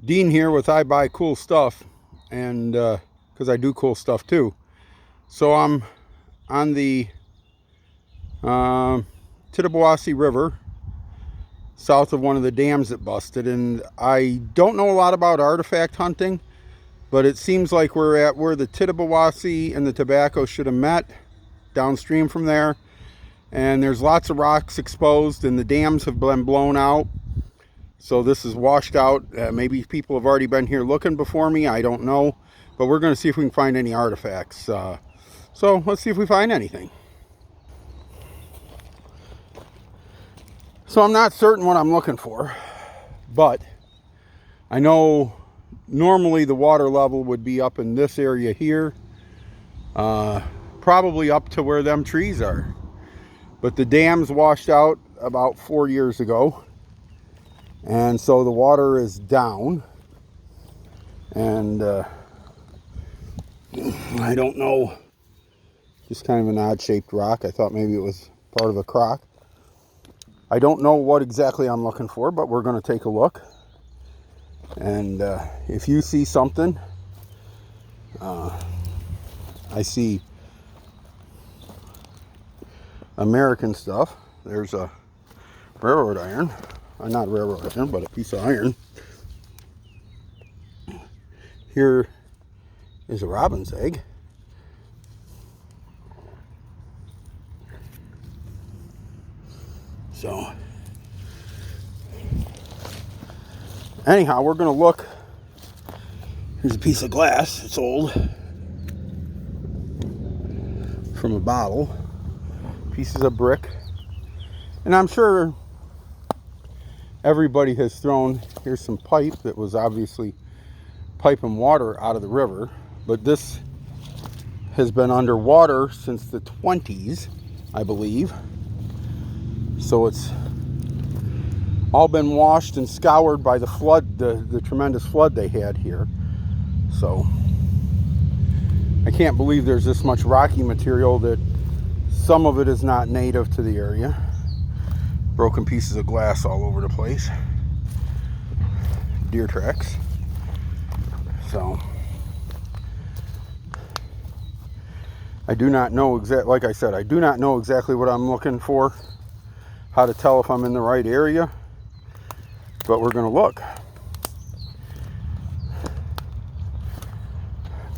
Dean here with I Buy Cool Stuff, and because I do cool stuff too. So I'm on the Titabawasee River, south of one of the dams that busted, and I don't know a lot about artifact hunting, but it seems like we're at where the Titabawasee and the Tobacco should have met, downstream from there, and there's lots of rocks exposed, and the dams have been blown out. So this is washed out. Maybe people have already been here looking before me. I don't know. But we're going to see if we can find any artifacts. So let's see if we find anything. So I'm not certain what I'm looking for. But I know normally the water level would be up in this area here. Probably up to where them trees are. But the dams washed out about 4 years ago. And so the water is down, and I don't know, just kind of an odd shaped rock. I thought maybe it was part of a crock. I don't know what exactly I'm looking for, but we're going to take a look. And if you see something, I see American stuff. There's a railroad iron. Not railroad iron, but a piece of iron. Here is a robin's egg. So, anyhow, we're going to look. Here's a piece of glass. It's old. From a bottle. Pieces of brick. And I'm sure everybody has thrown, here's some pipe that was obviously piping water out of the river, but this has been underwater since the 20s, I believe. So it's all been washed and scoured by the flood, the tremendous flood they had here. So I can't believe there's this much rocky material, that some of it is not native to the area. Broken pieces of glass all over the place. Deer tracks. So I do not know like I said, I do not know exactly what I'm looking for, how to tell if I'm in the right area, but we're going to look.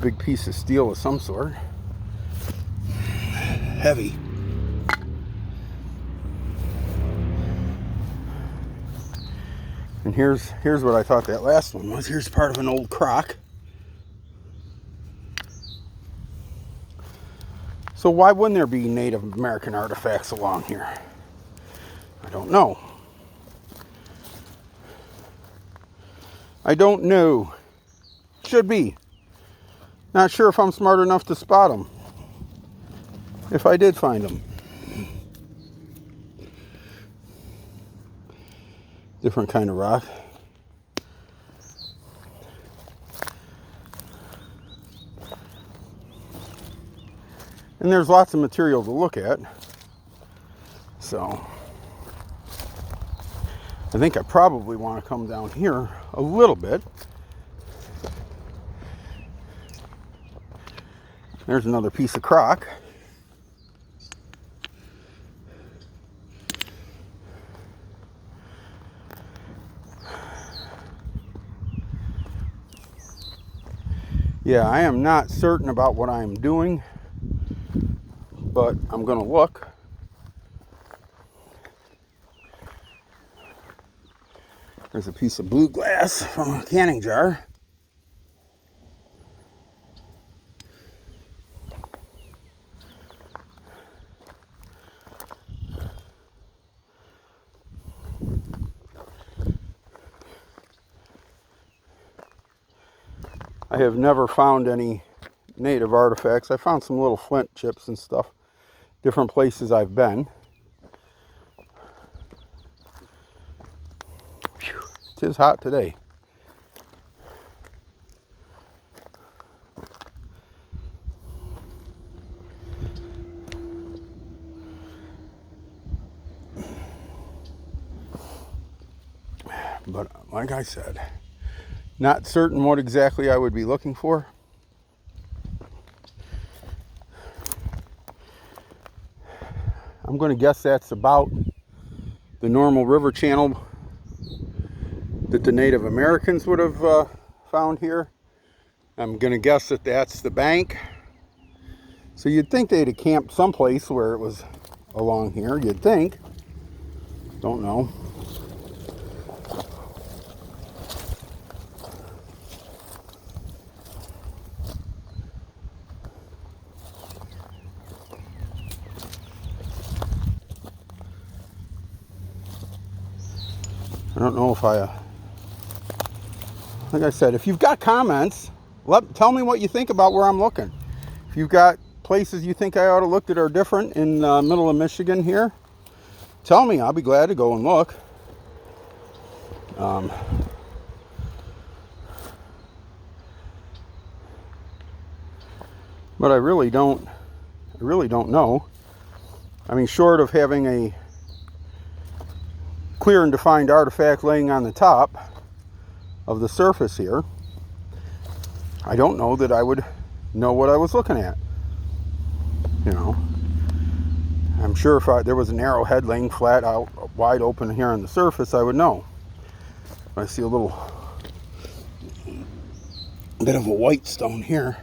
Big piece of steel of some sort. Heavy. And here's what I thought that last one was. Here's part of an old crock. So why wouldn't there be Native American artifacts along here? I don't know. I don't know. Should be. Not sure if I'm smart enough to spot them, if I did find them. Different kind of rock. And there's lots of material to look at. So I think I probably want to come down here a little bit. There's another piece of crock. Yeah, I am not certain about what I'm doing, but I'm going to look. There's a piece of blue glass from a canning jar. I have never found any native artifacts. I found some little flint chips and stuff, different places I've been. Whew, it is hot today. But like I said, Not certain what exactly I would be looking for. I'm going to guess that's about the normal river channel that the Native Americans would have found here. I'm going to guess that that's the bank. So you'd think they'd have camped someplace where it was along here. You'd think. Don't know. I don't know if like I said, if you've got comments, tell me what you think about where I'm looking. If you've got places you think I ought to look that are different in the middle of Michigan here, tell me. I'll be glad to go and look. But I really don't know. I mean, short of having a clear and defined artifact laying on the top of the surface here, I don't know that I would know what I was looking at. You know, I'm sure if there was an arrowhead laying flat out, wide open here on the surface, I would know. I see a little bit of a white stone here.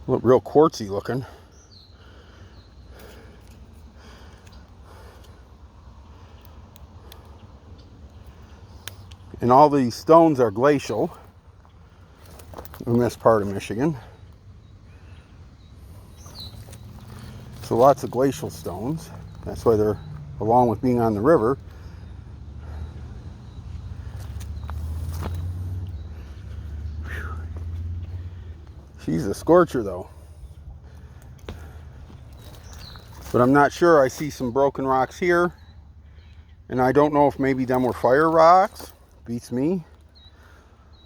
Look real quartzy looking. And all these stones are glacial in this part of Michigan. So lots of glacial stones. That's why they're, along with being on the river, she's a scorcher though. But I'm not sure. I see some broken rocks here. And I don't know if maybe them were fire rocks. Beats me.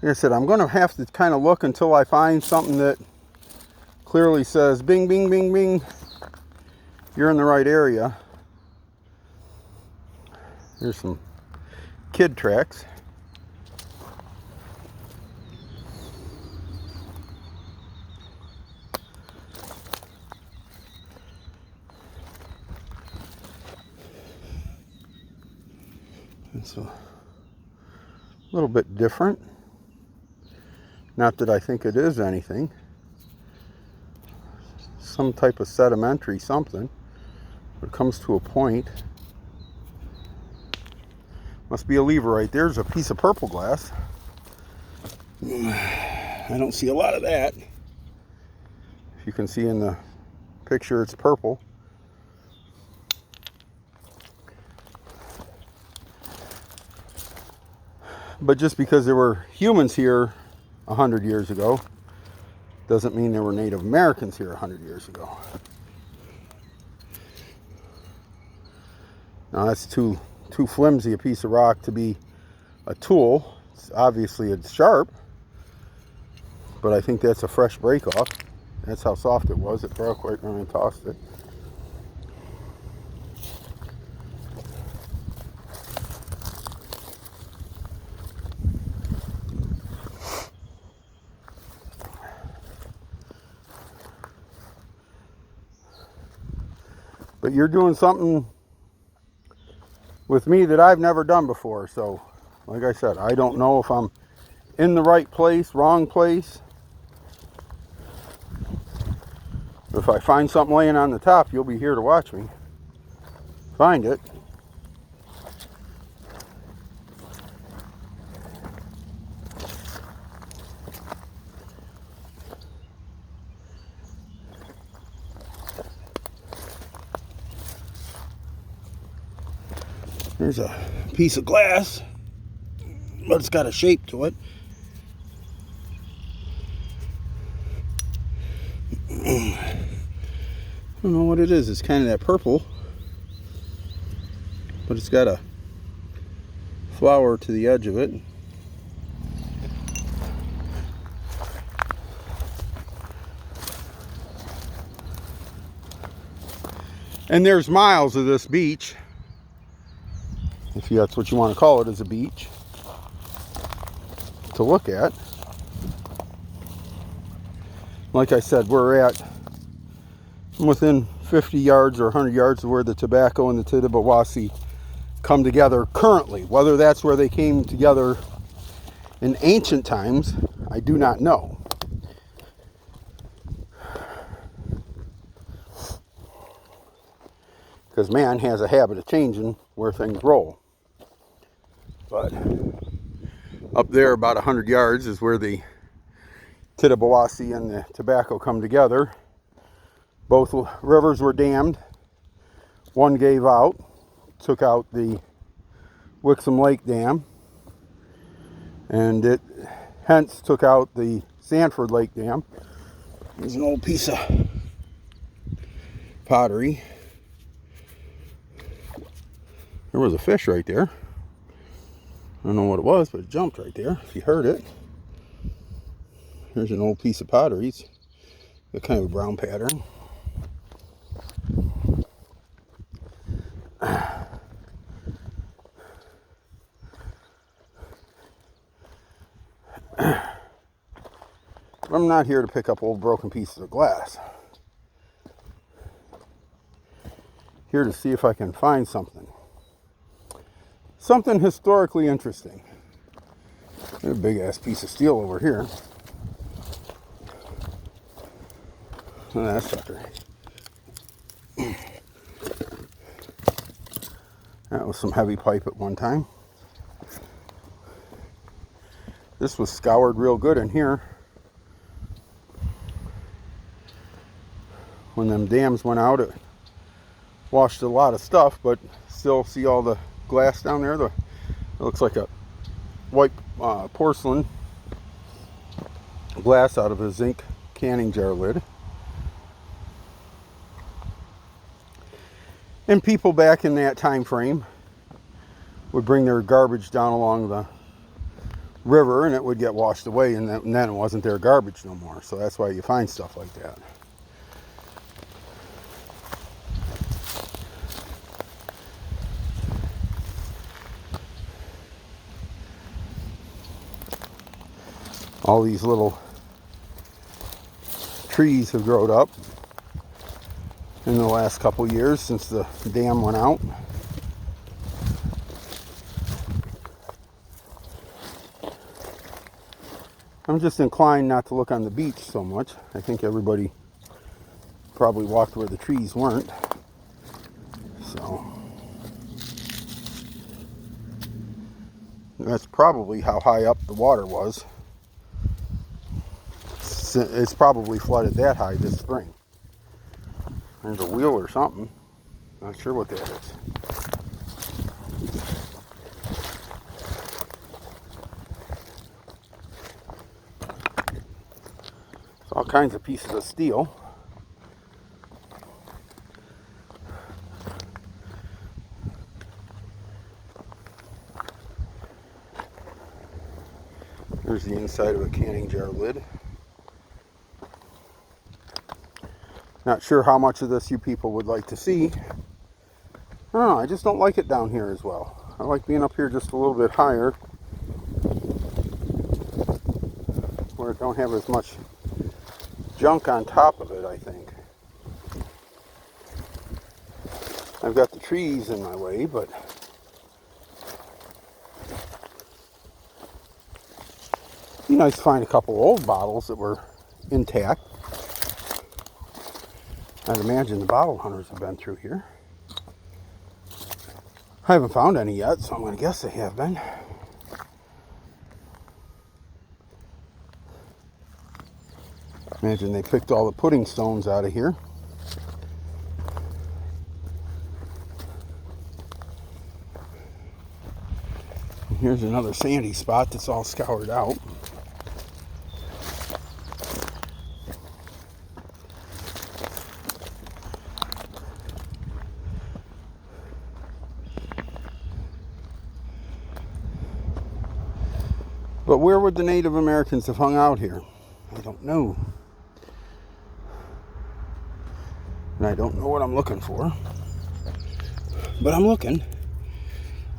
Like I said, I'm going to have to kind of look until I find something that clearly says bing, bing, bing, bing. You're in the right area. Here's some kid tracks. It's a little bit different. Not that I think it is anything. Some type of sedimentary something. But it comes to a point. Must be a leverite. There's a piece of purple glass. I don't see a lot of that. If you can see in the picture, it's purple. But just because there were humans here 100 years ago doesn't mean there were Native Americans here 100 years ago. Now that's too flimsy a piece of rock to be a tool. Obviously it's sharp, but I think that's a fresh break off. That's how soft it was. It broke right when I tossed it. But you're doing something with me that I've never done before. So, like I said, I don't know if I'm in the right place, wrong place. If I find something laying on the top, you'll be here to watch me find it. Here's a piece of glass, but it's got a shape to it. I don't know what it is. It's kind of that purple, but it's got a flower to the edge of it. And there's miles of this beach, if that's what you want to call it, as a beach. to look at. Like I said, we're within 50 yards or 100 yards of where the Tobacco and the Titabawasee come together currently. Whether that's where they came together in ancient times, I do not know. Because man has a habit of changing where things roll. But up there about 100 yards is where the Titabawasee and the Tobacco come together. Both rivers were dammed. One gave out, took out the Wixom Lake Dam, and it hence took out the Sanford Lake Dam. There's an old piece of pottery. There was a fish right there. I don't know what it was, but it jumped right there, if you heard it. Here's an old piece of pottery. It's a kind of a brown pattern. I'm not here to pick up old broken pieces of glass. Here to see if I can find something. Something historically interesting. There's a big ass piece of steel over here. Look at that sucker. That was some heavy pipe at one time. This was scoured real good in here. When them dams went out, it washed a lot of stuff, but still see all the glass down there. It looks like a white porcelain glass out of a zinc canning jar lid. And people back in that time frame would bring their garbage down along the river and it would get washed away, and then it wasn't their garbage no more. So that's why you find stuff like that. All these little trees have grown up in the last couple years since the dam went out. I'm just inclined not to look on the beach so much. I think everybody probably walked where the trees weren't. So that's probably how high up the water was. It's probably flooded that high this spring. There's a wheel or something. Not sure what that is. It's all kinds of pieces of steel. There's the inside of a canning jar lid. Not sure how much of this you people would like to see. I don't know, I just don't like it down here as well. I like being up here just a little bit higher, where it don't have as much junk on top of it, I think. I've got the trees in my way, but it'd be nice to find a couple old bottles that were intact. I'd imagine the bottle hunters have been through here. I haven't found any yet, so I'm going to guess they have been. Imagine they picked all the pudding stones out of here. Here's another sandy spot that's all scoured out. But where would the Native Americans have hung out here? I don't know. And I don't know what I'm looking for. But I'm looking.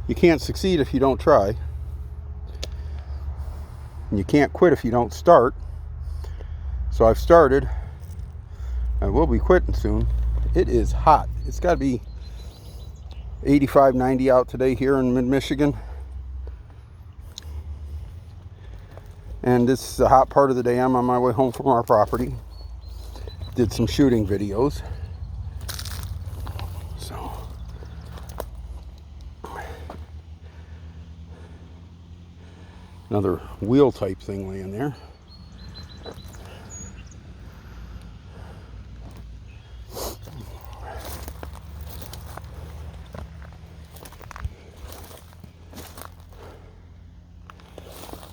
You can't succeed if you don't try. And you can't quit if you don't start. So I've started. I will be quitting soon. It is hot. It's got to be 85, 90 out today here in mid-Michigan. And this is a hot part of the day. I'm on my way home from our property. Did some shooting videos. So another wheel type thing laying there.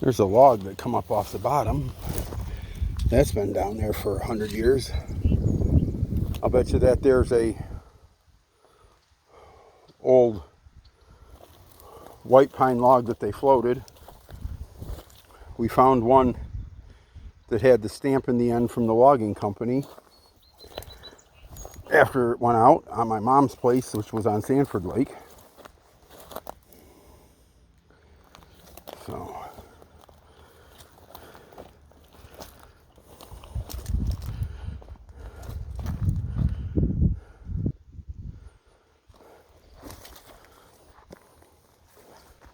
There's a log that come up off the bottom. That's been down there for 100 years. I'll bet you that there's a old white pine log that they floated. We found one that had the stamp in the end from the logging company after it went out on my mom's place, which was on Sanford Lake. So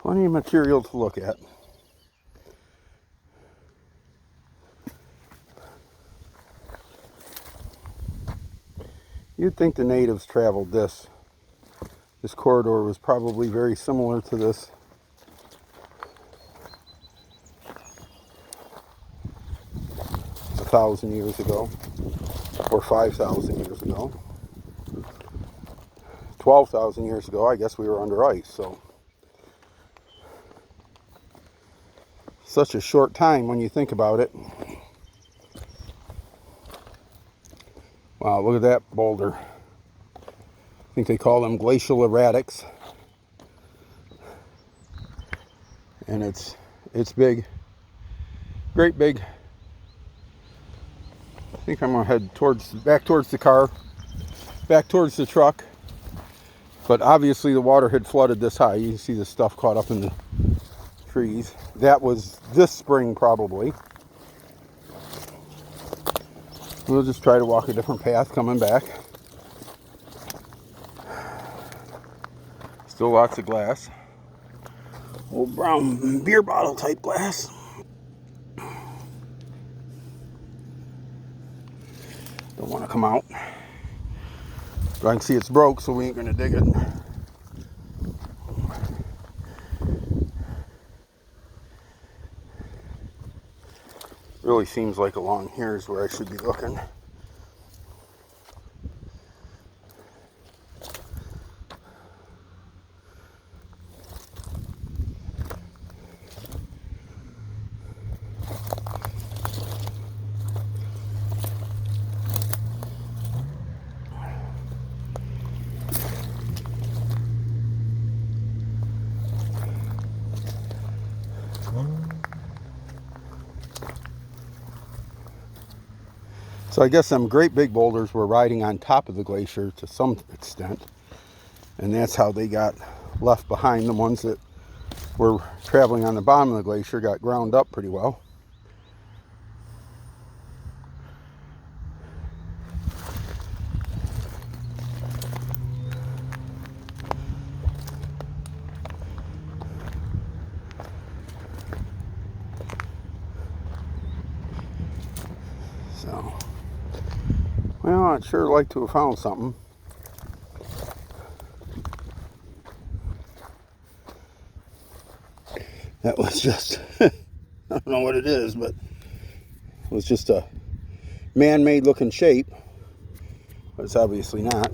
plenty of material to look at. You'd think the natives traveled this. This corridor was probably very similar to this. A 1,000 years ago, or 5,000 years ago. 12,000 years ago, I guess we were under ice, so. Such a short time when you think about it. Wow, look at that boulder. I think they call them glacial erratics. And it's big. Great big. I think I'm gonna head back towards the car, back towards the truck. But obviously the water had flooded this high. You can see the stuff caught up in the trees. That was this spring probably. We'll just try to walk a different path coming back. Still lots of glass. Old brown beer bottle type glass. Don't want to come out. But I can see it's broke, so we ain't gonna dig it. Really seems like along here is where I should be looking. So I guess some great big boulders were riding on top of the glacier to some extent. And that's how they got left behind. The ones that were traveling on the bottom of the glacier got ground up pretty well. So, well, I'd sure like to have found something. That was just, I don't know what it is, but it was just a man-made looking shape, but it's obviously not.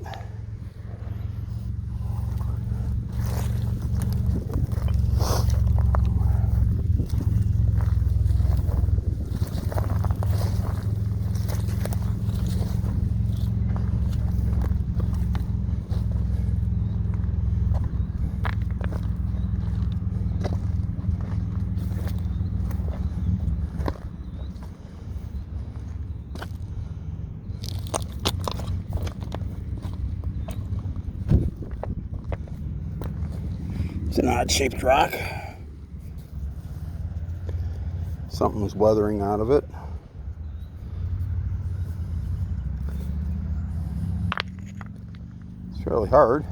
It's an odd shaped rock. Something was weathering out of it. It's fairly hard.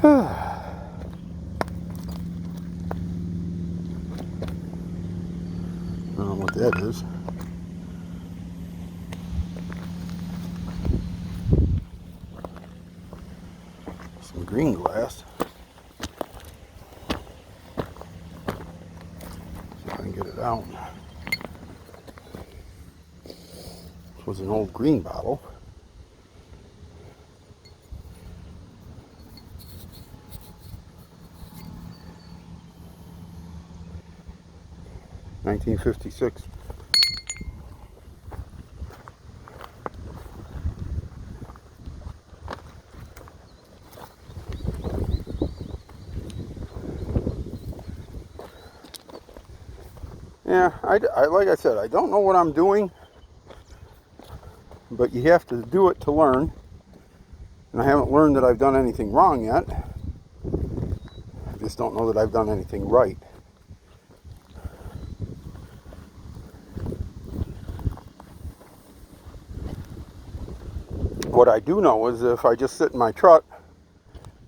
I don't know what that is. Some green glass. See if I can get it out. This was an old green bottle. $1956. Yeah, I like I said, I don't know what I'm doing, but you have to do it to learn. And I haven't learned that I've done anything wrong yet. I just don't know that I've done anything right. What I do know is if I just sit in my truck,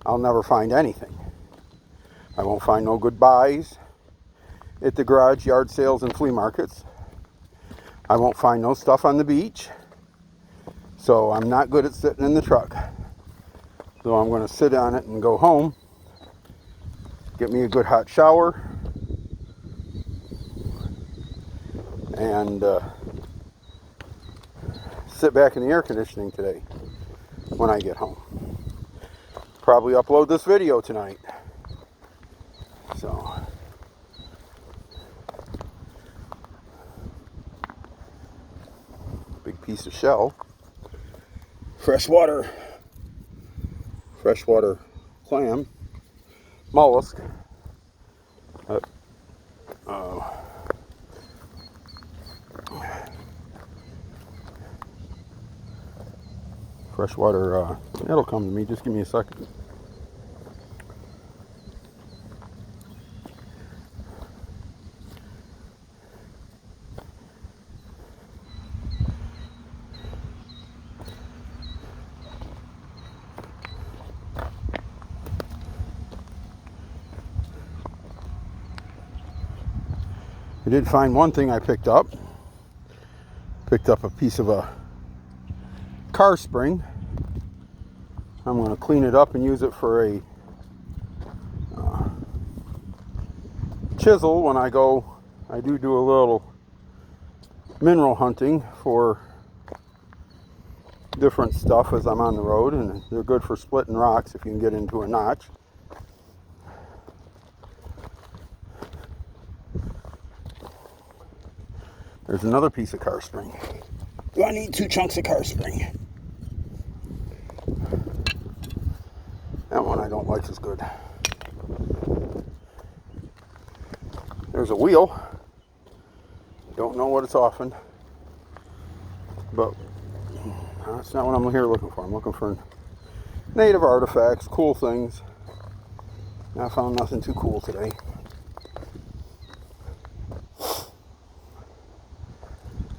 I'll never find anything. I won't find no good buys at the garage, yard sales, and flea markets. I won't find no stuff on the beach. So I'm not good at sitting in the truck. So I'm going to sit on it and go home, get me a good hot shower, and sit back in the air conditioning today when I get home. Probably upload this video tonight. So big piece of shell. Freshwater clam, mollusk. Freshwater, it'll come to me, just give me a second. I did find one thing I picked up. Picked up a piece of a car spring. I'm going to clean it up and use it for a chisel when I go. I do a little mineral hunting for different stuff as I'm on the road, and they're good for splitting rocks if you can get into a notch. There's another piece of car spring. Do I need 2 chunks of car spring? That one I don't like as good. There's a wheel. Don't know what it's offing, but that's not what I'm here looking for. I'm looking for native artifacts, cool things. I found nothing too cool today.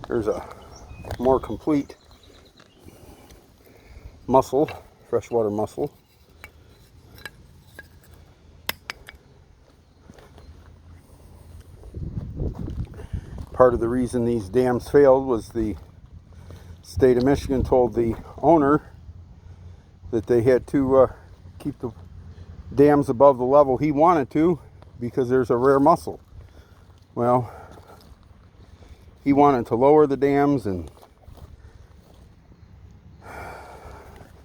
There's a more complete mussel, freshwater mussel. Part of the reason these dams failed was the state of Michigan told the owner that they had to keep the dams above the level he wanted to because there's a rare mussel. Well, he wanted to lower the dams, and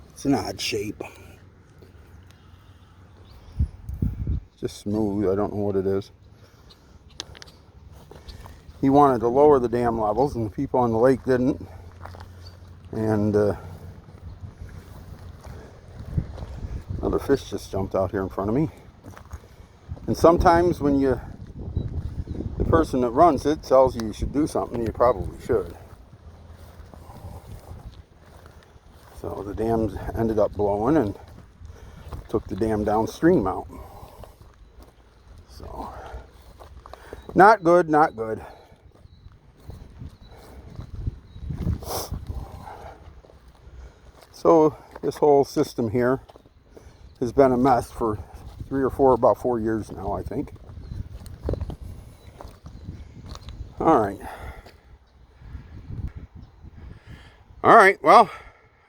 it's an odd shape. Just smooth. I don't know what it is. He wanted to lower the dam levels, and the people on the lake didn't. And another fish just jumped out here in front of me. And sometimes when the person that runs it tells you should do something, you probably should. So the dam ended up blowing and took the dam downstream out. So, not good, not good. So this whole system here has been a mess for about 4 years now, I think. All right, well,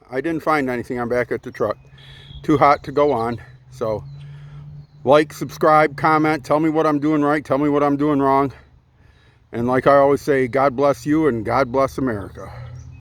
I didn't find anything. I'm back at the truck. Too hot to go on. So like, subscribe, comment, tell me what I'm doing right, tell me what I'm doing wrong. And like I always say, God bless you and God bless America.